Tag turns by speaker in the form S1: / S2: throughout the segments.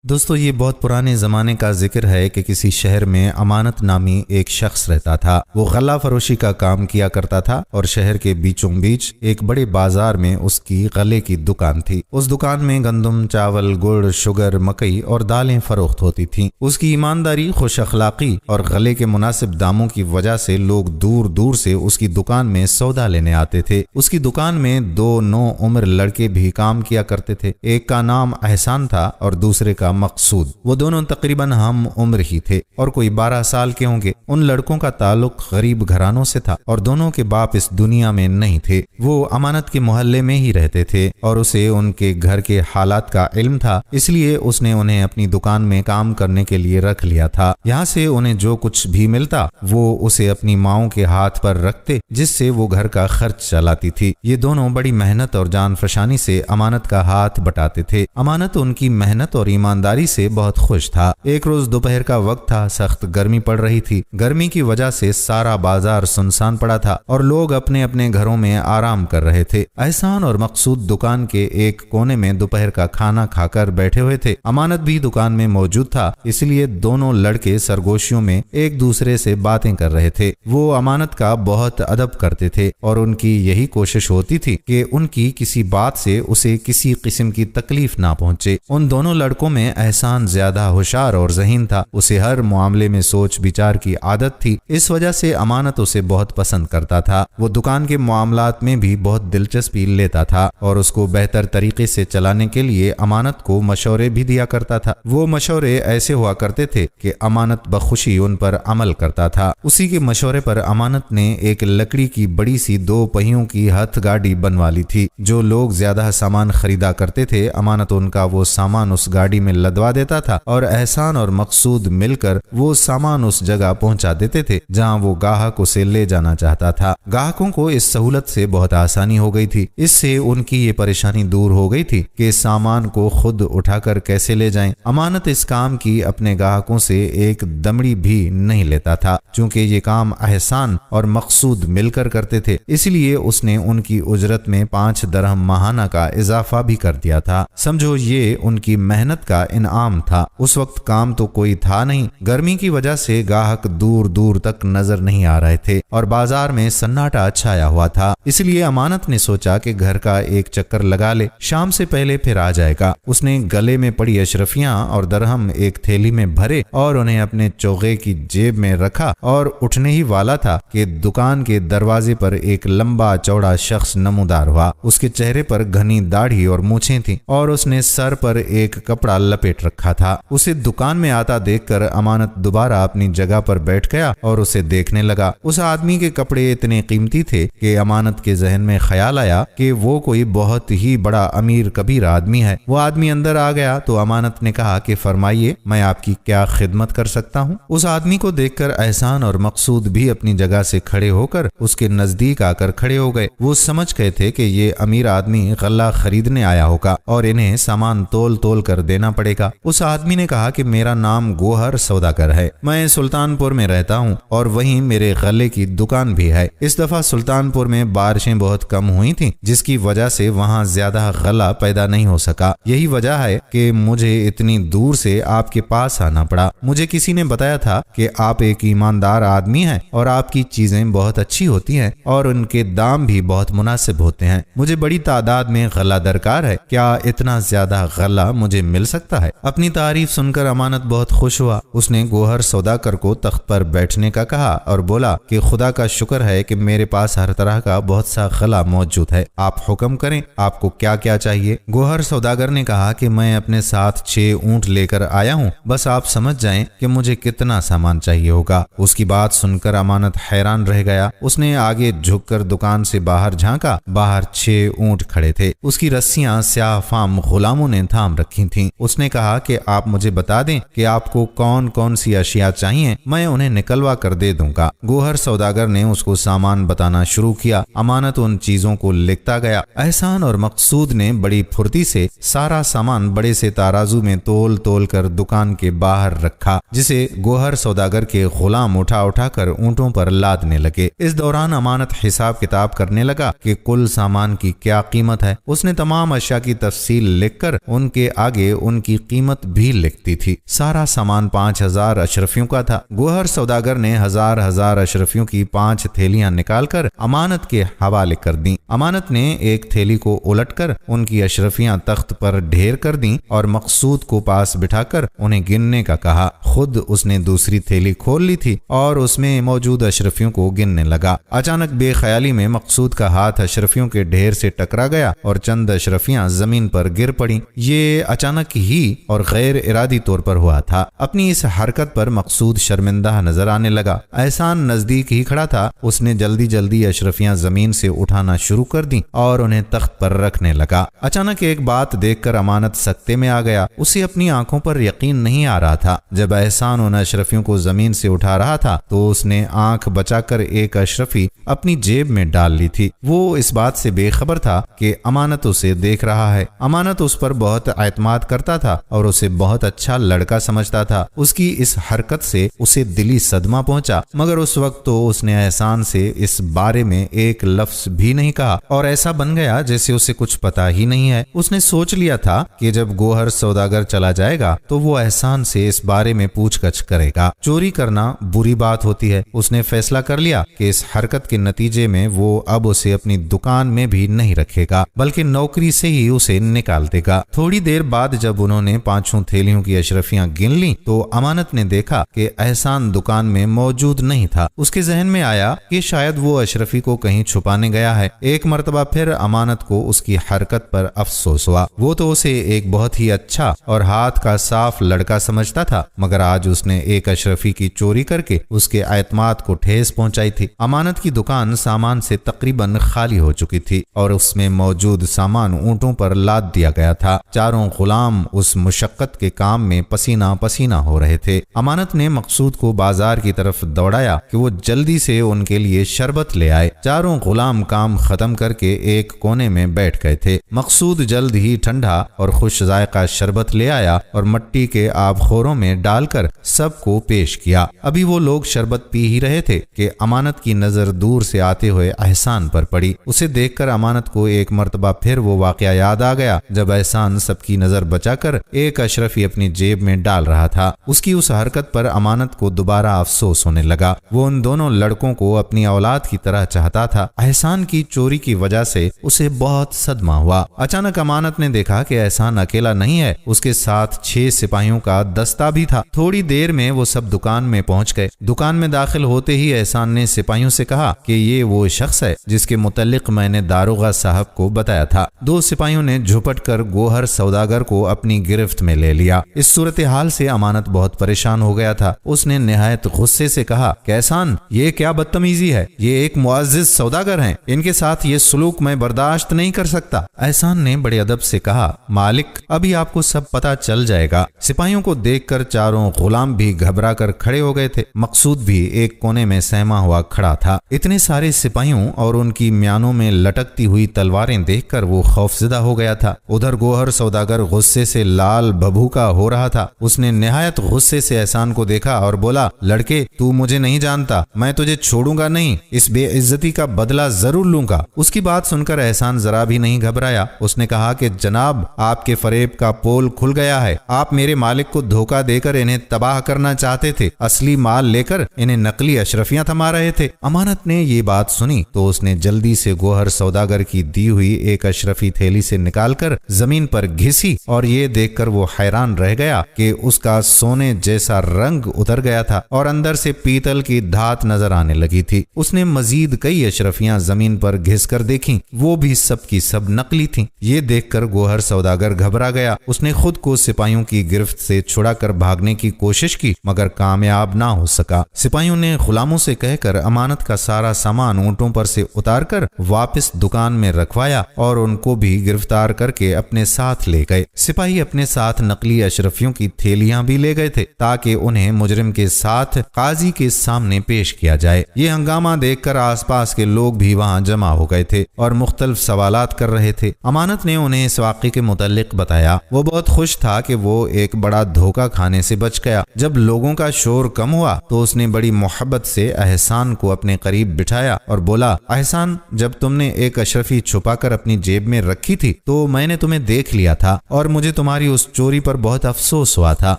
S1: دوستو یہ بہت پرانے زمانے کا ذکر ہے کہ کسی شہر میں امانت نامی ایک شخص رہتا تھا۔ وہ غلہ فروشی کا کام کیا کرتا تھا اور شہر کے بیچوں بیچ ایک بڑے بازار میں اس کی غلے کی دکان تھی۔ اس دکان میں گندم، چاول، گڑ، شوگر، مکئی اور دالیں فروخت ہوتی تھیں۔ اس کی ایمانداری، خوش اخلاقی اور غلے کے مناسب داموں کی وجہ سے لوگ دور دور سے اس کی دکان میں سودا لینے آتے تھے۔ اس کی دکان میں دو نو عمر لڑکے بھی کام کیا کرتے تھے۔ ایک کا نام احسان تھا اور دوسرے کا مقصود۔ وہ دونوں تقریباً ہم عمر ہی تھے اور کوئی 12 سال کے ہوں گے۔ ان لڑکوں کا تعلق غریب گھرانوں سے تھا اور دونوں کے باپ اس دنیا میں نہیں تھے۔ وہ امانت کے محلے میں ہی رہتے تھے اور اسے ان کے گھر کے حالات کا علم تھا، اس لیے اس نے انہیں اپنی دکان میں کام کرنے کے لیے رکھ لیا تھا۔ یہاں سے انہیں جو کچھ بھی ملتا وہ اسے اپنی ماؤں کے ہاتھ پر رکھتے، جس سے وہ گھر کا خرچ چلاتی تھی۔ یہ دونوں بڑی محنت اور جان فشانی سے امانت کا ہاتھ بٹاتے تھے۔ امانت ان کی محنت اور ایمانداری سے بہت خوش تھا۔ ایک روز دوپہر کا وقت تھا، سخت گرمی پڑ رہی تھی۔ گرمی کی وجہ سے سارا بازار سنسان پڑا تھا اور لوگ اپنے اپنے گھروں میں آرام کر رہے تھے۔ احسان اور مقصود دکان کے ایک کونے میں دوپہر کا کھانا کھا کر بیٹھے ہوئے تھے۔ امانت بھی دکان میں موجود تھا، اس لیے دونوں لڑکے سرگوشیوں میں ایک دوسرے سے باتیں کر رہے تھے۔ وہ امانت کا بہت ادب کرتے تھے اور ان کی یہی کوشش ہوتی تھی کہ ان کی کسی بات سے اسے کسی قسم کی تکلیف نہ پہنچے۔ ان دونوں لڑکوں میں احسان زیادہ ہوشیار اور ذہین تھا۔ اسے ہر معاملے میں سوچ بچار کی عادت تھی، اس وجہ سے امانت اسے بہت پسند کرتا تھا۔ وہ دکان کے معاملات میں بھی بہت دلچسپی لیتا تھا اور اس کو بہتر طریقے سے چلانے کے لیے امانت کو مشورے بھی دیا کرتا تھا۔ وہ مشورے ایسے ہوا کرتے تھے کہ امانت بخوشی ان پر عمل کرتا تھا۔ اسی کے مشورے پر امانت نے ایک لکڑی کی بڑی سی 2 پہیوں کی ہتھ گاڑی بنوا لی تھی۔ جو لوگ زیادہ سامان خریدا کرتے تھے، امانت ان کا وہ سامان اس گاڑی میں لدوا دیتا تھا اور احسان اور مقصود مل کر وہ سامان اس جگہ پہنچا دیتے تھے جہاں وہ گاہک اسے لے جانا چاہتا تھا۔ گاہکوں کو اس سہولت سے بہت آسانی ہو گئی تھی۔ اس سے ان کی یہ پریشانی دور ہو گئی تھی کہ سامان کو خود اٹھا کر کیسے لے جائیں۔ امانت اس کام کی اپنے گاہکوں سے ایک دمڑی بھی نہیں لیتا تھا، چونکہ یہ کام احسان اور مقصود مل کر کرتے تھے، اس لیے اس نے ان کی اجرت میں 5 درہم ماہانہ کا اضافہ بھی کر دیا تھا۔ سمجھو یہ ان کی محنت کا انعام تھا۔ اس وقت کام تو کوئی تھا نہیں، گرمی کی وجہ سے گاہک دور دور تک نظر نہیں آ رہے تھے اور بازار میں سناٹا چھایا ہوا تھا۔ اس لیے امانت نے سوچا کہ گھر کا ایک چکر لگا لے، شام سے پہلے پھر آ جائے گا۔ اس نے گلے میں پڑی اشرفیاں اور درہم ایک تھیلی میں بھرے اور انہیں اپنے چوغے کی جیب میں رکھا اور اٹھنے ہی والا تھا کہ دکان کے دروازے پر ایک لمبا چوڑا شخص نمودار ہوا۔ اس کے چہرے پر گھنی داڑھی اور مونچھیں تھیں اور اس نے سر پر ایک کپڑا لپیٹ رکھا تھا۔ اسے دکان میں آتا دیکھ کر امانت دوبارہ اپنی جگہ پر بیٹھ گیا اور اسے دیکھنے لگا۔ اس آدمی کے کپڑے اتنے قیمتی تھے کہ امانت کے ذہن میں خیال آیا کہ وہ کوئی بہت ہی بڑا امیر کبیر آدمی ہے۔ وہ آدمی اندر آ گیا تو امانت نے کہا کہ فرمائیے، میں آپ کی کیا خدمت کر سکتا ہوں؟ اس آدمی کو دیکھ کر احسان اور مقصود بھی اپنی جگہ سے کھڑے ہو کر اس کے نزدیک آ کر کھڑے ہو گئے۔ وہ سمجھ گئے تھے کہ یہ امیر آدمی غلہ خریدنے آیا ہوگا اور انہیں سامان تول تول کر دینا پڑے گا۔ اس آدمی نے کہا کہ میرا نام گوہر سوداگر ہے، میں سلطان پور میں رہتا ہوں اور وہیں میرے غلے کی دکان بھی ہے۔ اس دفعہ سلطان پور میں بارشیں بہت کم ہوئی تھیں، جس کی وجہ سے وہاں زیادہ غلہ پیدا نہیں ہو سکا۔ یہی وجہ ہے کہ مجھے اتنی دور سے آپ کے پاس آنا پڑا۔ مجھے کسی نے بتایا تھا کہ آپ ایک ایماندار آدمی ہیں اور آپ کی چیزیں بہت اچھی ہوتی ہیں اور ان کے دام بھی بہت مناسب ہوتے ہیں۔ مجھے بڑی تعداد میں غلہ درکار ہے، کیا اتنا زیادہ غلہ مجھے مل سکتا ہے؟ اپنی تعریف سن کر امانت بہت خوش ہوا۔ اس نے گوہر سوداگر کو تخت پر بیٹھنے کا کہا اور بولا کہ خدا کا شکر ہے کہ میرے پاس ہر طرح کا بہت سا غلہ موجود ہے، آپ حکم کریں، آپ کو کیا کیا چاہیے؟ گوہر سوداگر نے کہا کہ میں اپنے ساتھ 6 اونٹ لے کر آیا ہوں، بس آپ سمجھ جائیں کہ مجھے کتنا سامان چاہیے ہوگا۔ اس کی بات سن کر امانت حیران رہ گیا۔ اس نے آگے جھک کر دکان سے باہر جھانکا، باہر 6 اونٹ کھڑے تھے۔ اس کی رسیاں سیاہ فام غلاموں نے تھام رکھی تھیں۔ اس نے کہا کہ آپ مجھے بتا دیں کہ آپ کو کون کون سی اشیاء چاہیے، میں انہیں نکلوا کر دے دوں گا۔ گوہر سوداگر نے اس کو سامان بتانا شروع کیا۔ امانت ان چیزوں کو لکھتا گیا۔ احسان اور مقصود نے بڑی پھرتی سے سارا سامان بڑے سے ترازو میں تول تول کر دکان کے باہر رکھا، جسے گوہر سوداگر کے غلام اٹھا اٹھا کر اونٹوں پر لادنے لگے۔ اس دوران امانت حساب کتاب کرنے لگا کہ کل سامان کی کیا قیمت ہے۔ اس نے تمام اشیاء کی تفصیل لکھ کر ان کے آگے ان کی की कीमत भी लिखती थी। सारा सामान 5000 अशरफियों का था। गोहर सौदागर ने हजार अशरफियों की 5 थैलियां निकालकर अमानत के हवाले कर दी। अमानत ने एक थैली को उलटकर उनकी अशरफियां तख्त पर ढेर कर दी और मकसूद को पास बिठाकर उन्हें गिनने का कहा। खुद उसने दूसरी थैली खोल ली थी और उसमें मौजूद अशरफियों को गिनने लगा। अचानक बेख्याली में मकसूद का हाथ अशरफियों के ढेर से टकरा गया और चंद अशरफियां जमीन पर गिर पड़ी। ये अचानक ही और गैर इरादी तौर पर हुआ था। अपनी इस हरकत पर मकसूद शर्मिंदा नजर आने लगा। एहसान नजदीक ही खड़ा था। उसने जल्दी जल्दी अशरफियां जमीन से उठाना शुरू कर दी और उन्हें तख्त पर रखने लगा। अचानक एक बात देखकर अमानत सकते में आ गया। उसे अपनी आंखों पर यकीन नहीं आ रहा था। जब एहसान उन अशरफियों को जमीन से उठा रहा था तो उसने आंख बचाकर एक अशरफी अपनी जेब में डाल ली थी। वो इस बात से बेखबर था कि अमानत उसे देख रहा है। अमानत उस पर बहुत एतमाद करता था और उसे बहुत अच्छा लड़का समझता था। उसकी इस हरकत से उसे दिली सदमा पहुंचा, मगर उस वक्त तो उसने एहसान से इस बारे में एक लफ्ज भी नहीं कहा और ऐसा बन गया जैसे उसे कुछ पता ही नहीं है। उसने सोच लिया था कि जब गोहर सौदागर चला जाएगा तो वो एहसान से इस बारे में पूछगछ करेगा। चोरी करना बुरी बात होती है। उसने फैसला कर लिया कि इस हरकत के नतीजे में वो अब उसे अपनी दुकान में भी नहीं रखेगा बल्कि नौकरी से ही उसे निकाल देगा। थोड़ी देर बाद जब उन्होंने 5 थैलियों की अशरफियां गिन ली तो अमानत ने देखा कि एहसान दुकान में मौजूद नहीं था। उसके जहन में आया कि शायद वो अशरफी को कहीं छुपाने गया है। एक मर्तबा फिर अमानत को उसकी हरकत पर अफसोस हुआ। वो तो उसे एक बहुत ही अच्छा और हाथ का साफ लड़का समझता था, मगर आज उसने एक अशरफी की चोरी करके उसके एतमाद को ठेस पहुंचाई थी। अमानत की दुकान सामान से तकरीबन खाली हो चुकी थी और उसमें मौजूद सामान ऊंटों पर लाद दिया गया था। चारों गुलाम उस मुशक्कत के काम में पसीना पसीना हो रहे थे। अमानत ने मकसूद को बाजार की तरफ दौड़ाया कि वो जल्दी से उनके लिए शरबत ले आए। चारों गुलाम काम खत्म करके एक कोने में बैठ गए थे। मकसूद जल्द ही ठंडा और खुश जायका शरबत ले आया और मट्टी के आबखोरों में डालकर सबको पेश किया। अभी वो लोग शरबत पी ही रहे थे कि अमानत की नजर दूर से आते हुए एहसान पर पड़ी। उसे देखकर अमानत को एक मर्तबा फिर वो वाकया याद आ गया जब एहसान सबकी नजर बचाकर एक अशरफी अपनी जेब में डाल रहा था। उसकी उस हरकत पर अमानत को दोबारा अफसोस होने लगा। वो उन दोनों लड़कों को अपनी औलाद की तरह चाहता था। एहसान की चोरी की वजह से उसे बहुत सदमा हुआ। अचानक अमानत ने देखा कि एहसान अकेला नहीं है, उसके साथ 6 सिपाहियों का दस्ता भी था। थोड़ी देर में वो सब दुकान में पहुंच गए। दुकान में दाखिल होते ही एहसान ने सिपाहियों से कहा कि ये वो शख्स है जिसके मुतल्लिक मैंने दारोगा साहब को बताया था। 2 सिपाहियों ने झुपट कर गोहर सौदागर को अपनी गिरफ्त में ले लिया। इस सूरत हाल से अमानत बहुत परेशान हो गया था। उसने निहायत गुस्से से कहा कि एहसान, ये क्या बदतमीजी है? ये एक मुअज़्ज़िज़ सौदागर हैं, इनके साथ ये सलूक मैं बर्दाश्त नहीं कर सकता। एहसान ने बड़े अदब से कहा, मालिक, अभी आपको सब पता चल जाएगा। सिपाहियों को देखकर चारों गुलाम भी घबरा कर खड़े हो गए थे। मकसूद भी एक कोने में सहमा हुआ खड़ा था। इतने सारे सिपाहियों और उनकी म्यानों में लटकती हुई तलवारें देखकर वो खौफजदा हो गया था। उधर गोहर सौदागर गुस्से से लाल भभूका हो रहा था। उसने निहायत गुस्से से एहसान को देखा और बोला, लड़के, तू मुझे नहीं जानता, मैं तुझे छोड़ूंगा नहीं, इस बेइज्जती का बदला जरूर लूंगा। उसकी बात सुनकर एहसान जरा भी नहीं घबराया। उसने कहा कि जनाब, आपके फरेब का पोल खुल गया है। आप मेरे मालिक को धोखा देकर इन्हें तबाह करना चाहते थे, असली माल लेकर इन्हें नकली अशरफियां थमा रहे थे। अमानत ने ये बात सुनी तो उसने जल्दी से गोहर सौदागर की दी हुई एक अशरफी थैली से निकालकर जमीन पर घिसी और ये देखकर वो हैरान रह गया कि उसका सोने जैसा रंग उतर गया था और अंदर से पीतल की धात नजर आने लगी थी। उसने मजीद कई अशरफियां जमीन पर घिस कर देखी, वो भी सब की सब नकली थीं। ये देखकर गोहर सौदागर घबरा गया। उसने खुद को सिपाहियों की गिरफ्त से छुड़ाकर भागने की कोशिश की, मगर कामयाब ना हो सका। सिपाहियों ने गुलामों से कहकर अमानत का सारा सामान ऊंटों पर से उतारकर वापस दुकान में रखवाया और उनको भी गिरफ्तार करके अपने साथ ले गए। सिपाही अपने साथ नकली अशरफियों की थैलियां भी ले गए थे ताकि उन्हें मुजरिम के साथ काजी के सामने पेश किया जाए। ये हंगामा देखकर आसपास के लोग भी वहां जमा हो गए थे और मुख्तलिफ सवालात कर रहे थे। अमानत ने उन्हें इस वाक़े के मुतल्लिक बताया। वो बहुत खुश था कि वो एक बड़ा धोखा खाने से बच गया। जब लोगों का शोर कम हुआ तो उसने बड़ी मोहब्बत से एहसान को अपने करीब बिठाया और बोला, एहसान, जब तुमने एक अशरफी छुपाकर अपनी जेब में रखी थी तो मैंने तुम्हें देख लिया था और मुझे तुम्हारी तुम्हारी उस चोरी पर बहुत अफसोस हुआ था।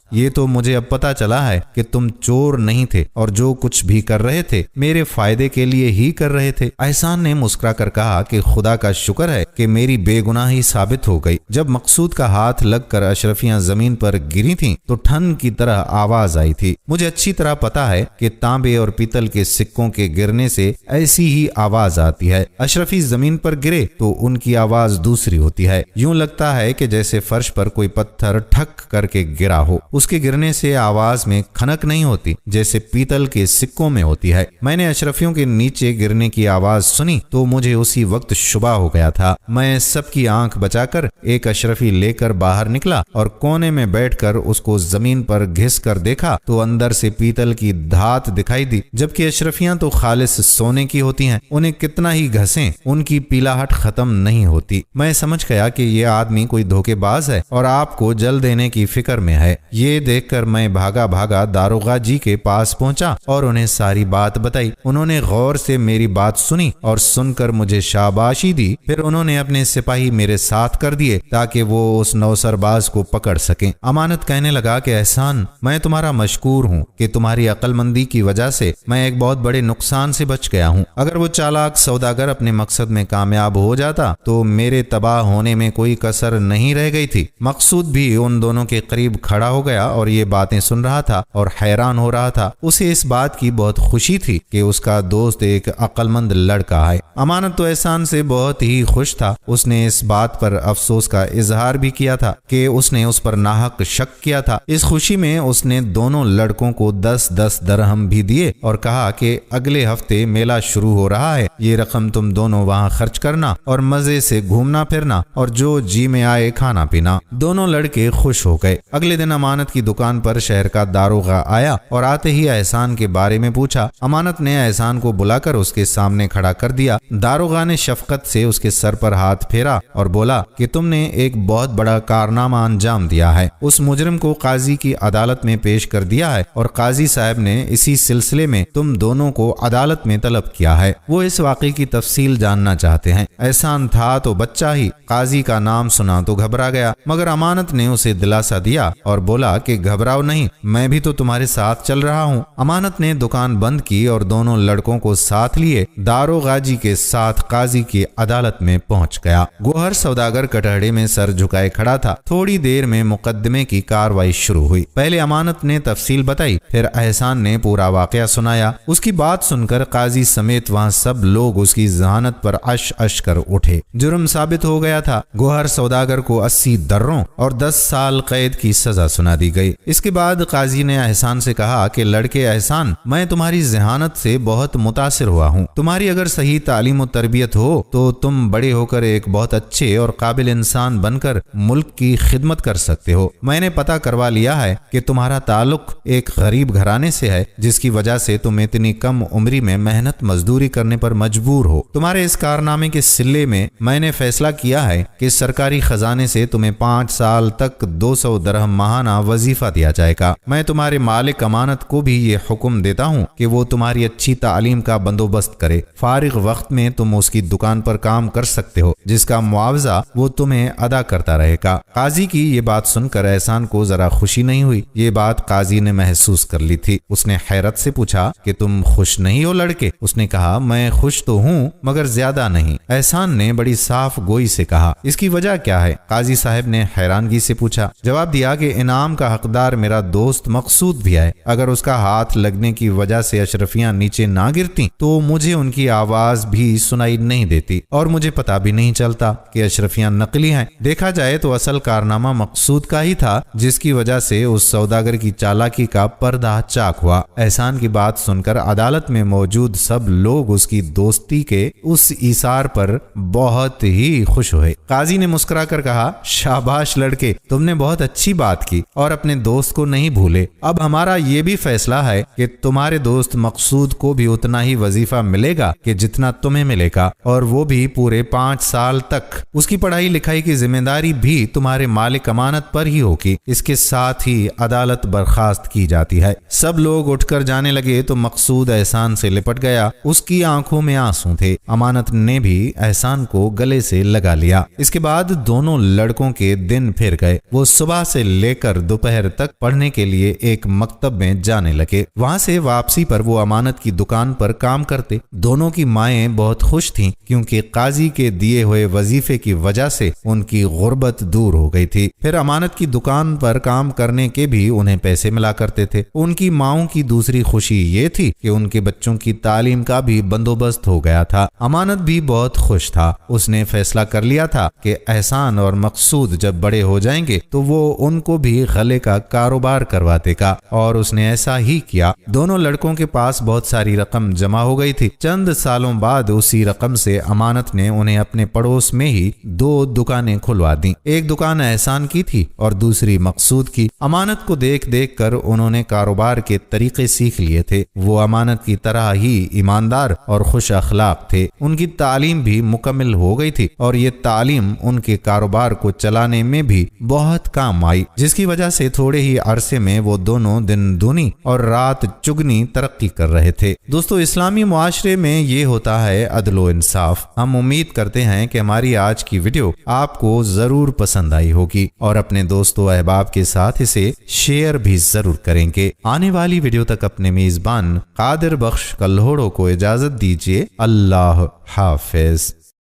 S1: ये तो मुझे अब पता चला है कि तुम चोर नहीं थे और जो कुछ भी कर रहे थे मेरे फायदे के लिए ही कर रहे थे। एहसान ने मुस्कुरा कर कहा कि खुदा का शुक्र है कि मेरी बेगुनाही साबित हो गई। जब मकसूद का हाथ लगकर अशरफियां जमीन पर गिरी थीं तो ठन की तरह आवाज आई थी। मुझे अच्छी तरह पता है कि तांबे और पीतल के सिक्कों के गिरने से ऐसी ही आवाज आती है। अशरफी जमीन पर गिरे तो उनकी आवाज दूसरी होती है। यूं लगता है कि जैसे फर्श पर कोई पत्थर ठक करके गिरा हो। उसके गिरने से आवाज में खनक नहीं होती जैसे पीतल के सिक्कों में होती है। मैंने अशरफियों के नीचे गिरने की आवाज सुनी तो मुझे उसी वक्त शुबा हो गया था। मैं सबकी आंख बचाकर एक अशरफी लेकर बाहर निकला और कोने में बैठकर उसको जमीन पर घिस कर देखा तो अंदर से पीतल की धात दिखाई दी, जबकि अशरफियां तो खालिस सोने की होती हैं। उन्हें कितना ही घसें उनकी पीलाहट खत्म नहीं होती। मैं समझ गया कि ये आदमी कोई धोखेबाज है और आपको जल देने की फिक्र में है। ये देखकर मैं भागा भागा दारोगा जी के पास पहुंचा और उन्हें सारी बात बताई। उन्होंने गौर से मेरी बात सुनी और सुनकर मुझे शाबाशी दी। फिर उन्होंने अपने सिपाही मेरे साथ कर दिए ताकि वो उस नौसरबाज को पकड़ सकें। अमानत कहने लगा कि एहसान, मैं तुम्हारा मशकूर हूँ कि तुम्हारी अक्लमंदी की वजह से मैं एक बहुत बड़े नुकसान से बच गया हूँ। अगर वो चालाक सौदागर अपने मकसद में कामयाब हो जाता तो मेरे तबाह होने में कोई कसर नहीं रह गई थी। मकसूद भी उन दोनों के करीब खड़ा हो गया और ये बातें सुन रहा था और हैरान हो रहा था। उसे इस बात की बहुत खुशी थी कि उसका दोस्त एक अक्लमंद लड़का है। अमानत तो एहसान से बहुत ही खुश था। उसने इस बात पर अफसोस का इजहार भी किया था कि उसने उस पर नाहक शक किया था। इस खुशी में उसने दोनों लड़कों को 10-10 दरहम भी दिए और कहा कि अगले हफ्ते मेला शुरू हो रहा है, ये रकम तुम दोनों वहाँ खर्च करना और मजे से घूमना फिरना और जो जी में आए खाना पीना। दोनों लड़के खुश हो गए। अगले दिन अमानत की दुकान पर शहर का दारोगा आया और आते ही एहसान के बारे में पूछा। अमानत ने एहसान को बुलाकर उसके सामने खड़ा कर दिया। दारोगा ने शफकत से उसके सर पर हाथ फेरा और बोला कि तुमने एक बहुत बड़ा कारनामा अंजाम दिया है। उस मुजरिम को काजी की अदालत में पेश कर दिया है और काजी साहब ने इसी सिलसिले में तुम दोनों को अदालत में तलब किया है। वो इस वाक़े की तफसील जानना चाहते हैं। एहसान था तो बच्चा ही, काजी का नाम सुना तो घबरा गया, मगर अमानत ने उसे दिलासा दिया और बोला कि घबराओ नहीं, मैं भी तो तुम्हारे साथ चल रहा हूँ। अमानत ने दुकान बंद की और दोनों लड़कों को साथ लिए दारोगा जी के साथ काजी की अदालत में पहुंच गया। गोहर सौदागर कटहरे में सर झुकाए खड़ा था। थोड़ी देर में मुकदमे की कार्रवाई शुरू हुई। पहले अमानत ने तफसील बताई, फिर एहसान ने पूरा वाकया सुनाया। उसकी बात सुनकर काजी समेत वहाँ सब लोग उसकी जहानत पर अश अश कर उठे। जुर्म साबित हो गया था। गोहर सौदागर को 80 दर्रों और 10 साल कैद की सजा सुना दी गई। इसके बाद काजी ने एहसान से कहा कि लड़के एहसान, मैं तुम्हारी जहानत से बहुत मुतासिर हुआ हूँ। तुम्हारी अगर सही तालीम और तरबियत हो तो तुम बड़े होकर एक बहुत अच्छे और काबिल इंसान बनकर मुल्क की खिदमत कर सकते हो। मैंने पता करवा लिया है कि तुम्हारा ताल्लुक एक गरीब घराने से है, जिसकी वजह से तुम इतनी कम उम्री में मेहनत मजदूरी करने पर मजबूर हो। तुम्हारे इस कारनामे के सिले में मैंने फैसला किया है कि सरकारी खजाने से तुम्हें 5 साल तक 200 दरहम माहाना वजीफा दिया जाएगा। मैं तुम्हारे मालिक अमानत को भी ये हुक्म देता हूँ कि वो तुम्हारी अच्छी तालीम का बंदोबस्त करे। फारिग वक्त में तुम उसकी दुकान पर काम कर सकते हो, जिसका मुआवजा वो तुम्हें अदा करता रहेगा। काजी की ये बात सुनकर एहसान को जरा खुशी नहीं हुई। ये बात काजी ने महसूस कर ली थी। उसने हैरत से पूछा कि तुम खुश नहीं हो लड़के? उसने कहा, मैं खुश तो हूँ मगर ज्यादा नहीं। एहसान ने बड़ी साफ गोई से कहा, इसकी वजह क्या है? काजी साहब ने हैरानगी से पूछा। जवाब दिया कि इनाम का हकदार मेरा दोस्त मकसूद भी है। अगर उसका हाथ लगने की वजह से अशरफियां नीचे ना गिरती तो मुझे उनकी आवाज भी सुनाई नहीं देती और मुझे पता भी नहीं चलता कि अशरफियां नकली हैं। देखा जाए तो असल कारनामा मकसूद का ही था, जिसकी वजह से उस सौदागर की चालाकी का पर्दा चाक हुआ। एहसान की बात सुनकर अदालत में मौजूद सब लोग उसकी दोस्ती के उस इशार पर बहुत ही खुश हुए। काजी ने मुस्कुरा कर कहा, शाबाश लड़के, तुमने बहुत अच्छी बात की और अपने दोस्त को नहीं भूले। अब हमारा ये भी फैसला है कि तुम्हारे दोस्त मकसूद को भी उतना ही वजीफा मिलेगा कि जितना तुम्हें मिलेगा, और वो भी पूरे 5 साल तक। उसकी पढ़ाई लिखाई की जिम्मेदारी भी तुम्हारे मालिक अमानत पर ही होगी। इसके साथ ही अदालत बर्खास्त की जाती है। सब लोग उठकर जाने लगे तो मकसूद एहसान से लिपट गया। उसकी आंखों में आंसू थे। अमानत ने भी एहसान को गले से लगा लिया। इसके बाद दोनों लड़कों के दिन फिर गए। वो सुबह से लेकर दोपहर तक पढ़ने के लिए एक मकतब में जाने लगे। वहां से वापसी पर वो अमानत की दुकान पर काम करते। दोनों की माएं बहुत खुश थीं क्योंकि काजी के दिए हुए वजीफे की वजह से उनकी गुर्बत दूर हो गई थी। फिर अमानत की दुकान पर काम करने के भी उन्हें पैसे मिला करते थे। उनकी माओं की दूसरी खुशी ये थी कि उनके बच्चों की तालीम का भी बंदोबस्त हो गया था। अमानत भी बहुत खुश था। उसने फैसला कर लिया था कि एहसान और मकसूद जब बड़े हो जाएंगे तो वो उनको भी गले का कारोबार करवा देगा, और उसने ऐसा ही किया। दोनों लड़कों के पास बहुत सारी रकम जमा हो गई थी। चंद सालों बाद उसी रकम से अमानत ने उन्हें अपने पड़ोस में ही 2 दुकानें खुलवा दी। एक दुकान एहसान की थी और दूसरी मकसूद की। अमानत को देख देख कर उन्होंने कारोबार के तरीके सीख लिए थे। वो अमानत की तरह ही ईमानदार और खुश अखलाक थे। उनकी तालीम भी मुकम्मल हो गई थी और ये तालीम उनके कारोबार को चलाने में भी बहुत काम आई, जिसकी वजह से थोड़े ही अरसे में वो दोनों दिन दूनी और रात चुगनी तरक्की कर रहे थे। दोस्तों, इस्लामी मुआशरे में ये होता है अदल व इंसाफ। हम उम्मीद करते हैं कि हमारी आज की वीडियो आपको जरूर पसंद आई होगी और अपने दोस्तों अहबाब के साथ इसे शेयर भी जरूर करेंगे। आने वाली वीडियो तक अपने मेजबान कादिर बख्श कल्होड़ो को इजाजत दीजिए। अल्लाह हाफिज।